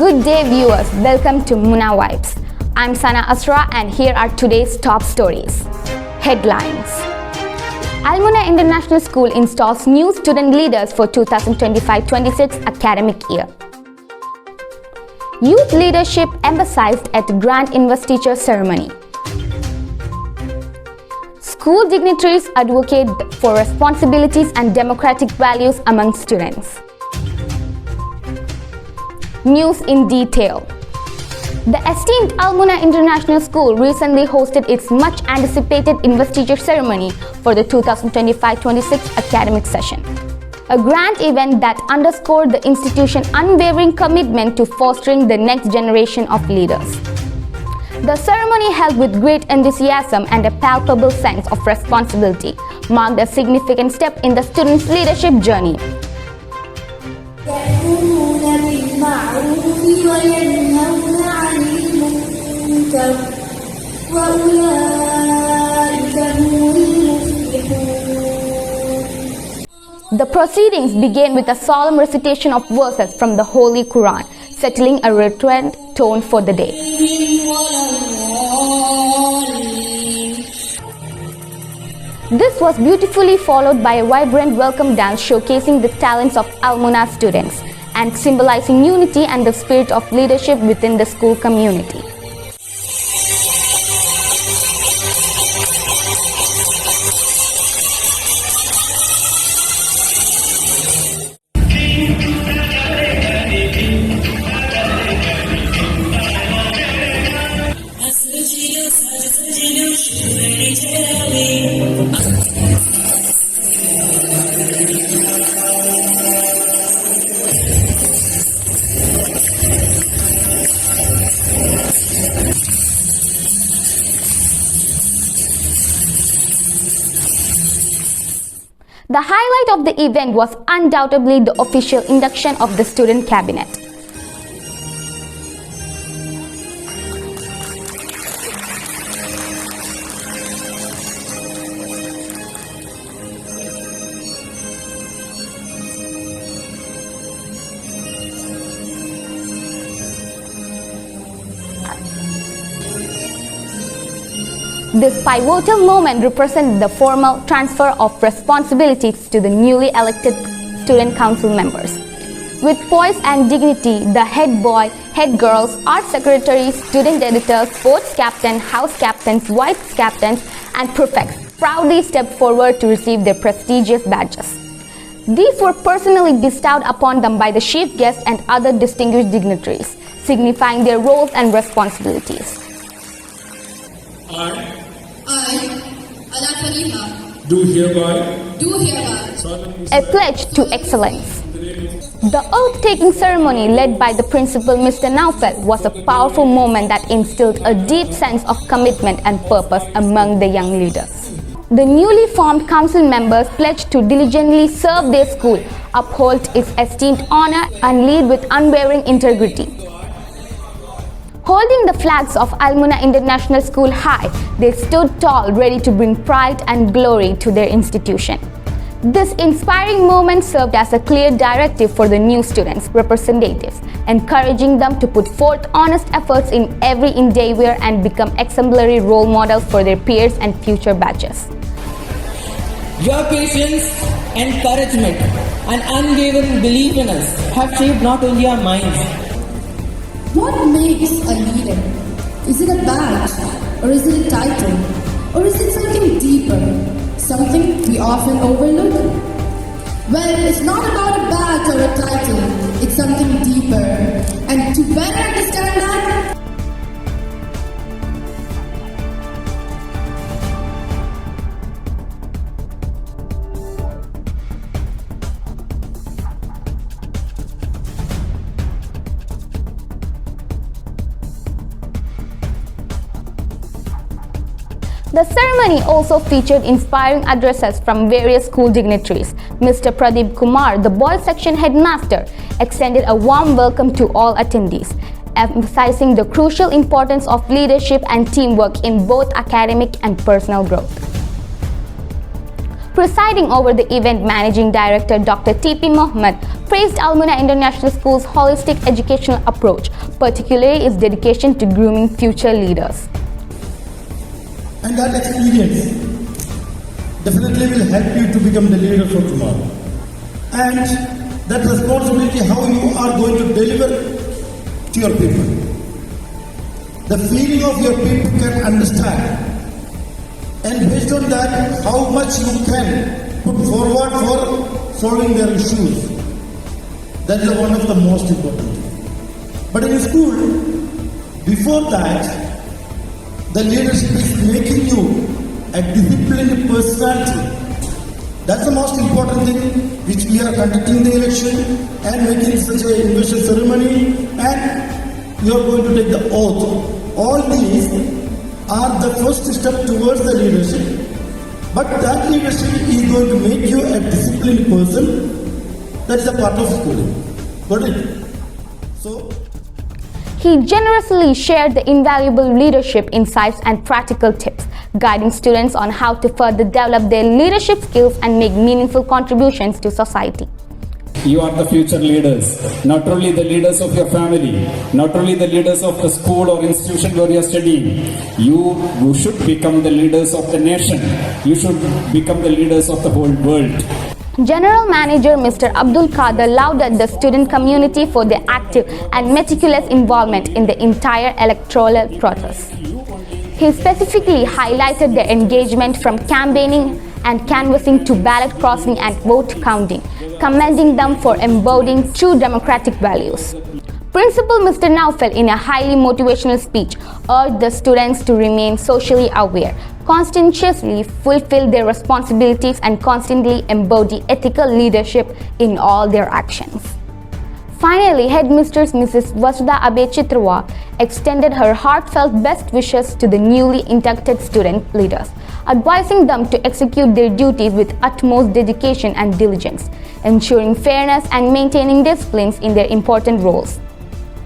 Good day viewers, welcome to Muna Vibes. I'm Sana Asra and here are today's top stories. Headlines. Almuna International School installs new student leaders for 2025-26 academic year. Youth leadership emphasized at Grand Investiture ceremony. School dignitaries advocate for responsibilities and democratic values among students. News in detail. The esteemed Almuna International School recently hosted its much-anticipated investiture ceremony for the 2025-26 academic session. A grand event that underscored the institution's unwavering commitment to fostering the next generation of leaders. The ceremony, held with great enthusiasm and a palpable sense of responsibility, marked a significant step in the students' leadership journey. The proceedings began with a solemn recitation of verses from the Holy Quran, settling a reverent tone for the day. This was beautifully followed by a vibrant welcome dance showcasing the talents of Almuna students and symbolizing unity and the spirit of leadership within the school community. The highlight of the event was undoubtedly the official induction of the student cabinet. This pivotal moment represented the formal transfer of responsibilities to the newly elected student council members. With poise and dignity, the head boy, head girls, art secretaries, student editors, sports captain, house captains, vice captains, and prefects proudly stepped forward to receive their prestigious badges. These were personally bestowed upon them by the chief guest and other distinguished dignitaries, signifying their roles and responsibilities. Do hereby a pledge to excellence. The oath-taking ceremony led by the principal Mr. Naufel was a powerful moment that instilled a deep sense of commitment and purpose among the young leaders. The newly formed council members pledged to diligently serve their school, uphold its esteemed honor, and lead with unwavering integrity. Holding the flags of Almuna International School high, they stood tall, ready to bring pride and glory to their institution. This inspiring moment served as a clear directive for the new students' representatives, encouraging them to put forth honest efforts in every endeavor and become exemplary role models for their peers and future batches. Your patience, encouragement, and unwavering belief in us have shaped not only our minds. What makes a leader? Is it a badge? Or is it a title? Or is it something deeper? Something we often overlook? Well, it's not about a badge or a title. It's something deeper. And to better understand that, the ceremony also featured inspiring addresses from various school dignitaries. Mr. Pradeep Kumar, the boys section headmaster, extended a warm welcome to all attendees, emphasizing the crucial importance of leadership and teamwork in both academic and personal growth. Presiding over the event, Managing Director Dr. T.P. Mohammed praised Almuna International School's holistic educational approach, particularly its dedication to grooming future leaders. And that experience definitely will help you to become the leader for tomorrow. And that responsibility, how you are going to deliver to your people. The feeling of your people can understand. And based on that, how much you can put forward for solving their issues. That is one of the most important things. But in school, before that, the leadership is making you a disciplined personality. That's the most important thing which we are conducting the election and making such an investiture ceremony, and you are going to take the oath. All these are the first step towards the leadership. But that leadership is going to make you a disciplined person. That's a part of schooling. Got it? So, he generously shared the invaluable leadership insights and practical tips, guiding students on how to further develop their leadership skills and make meaningful contributions to society. You are the future leaders, not only the leaders of your family, not only the leaders of the school or institution where you are studying. You should become the leaders of the nation. You should become the leaders of the whole world. General Manager Mr. Abdul Qadir lauded the student community for their active and meticulous involvement in the entire electoral process. He specifically highlighted their engagement from campaigning and canvassing to ballot crossing and vote counting, commending them for embodying true democratic values. Principal Mr. Naufal, in a highly motivational speech, urged the students to remain socially aware, conscientiously fulfill their responsibilities, and constantly embody ethical leadership in all their actions. Finally, Headmistress Mrs. Vasuda Abe Chitrawa extended her heartfelt best wishes to the newly inducted student leaders, advising them to execute their duties with utmost dedication and diligence, ensuring fairness and maintaining disciplines in their important roles.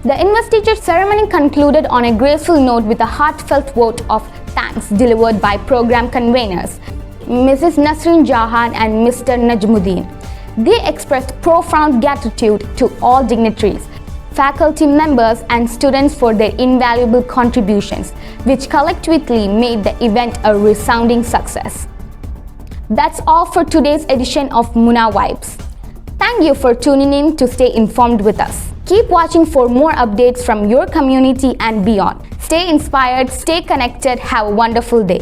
The investiture ceremony concluded on a graceful note with a heartfelt vote of thanks delivered by program conveners, Mrs. Nasrin Jahan and Mr. Najmuddin. They expressed profound gratitude to all dignitaries, faculty members and students for their invaluable contributions, which collectively made the event a resounding success. That's all for today's edition of Muna Vibes. Thank you for tuning in to stay informed with us. Keep watching for more updates from your community and beyond. Stay inspired, stay connected, have a wonderful day.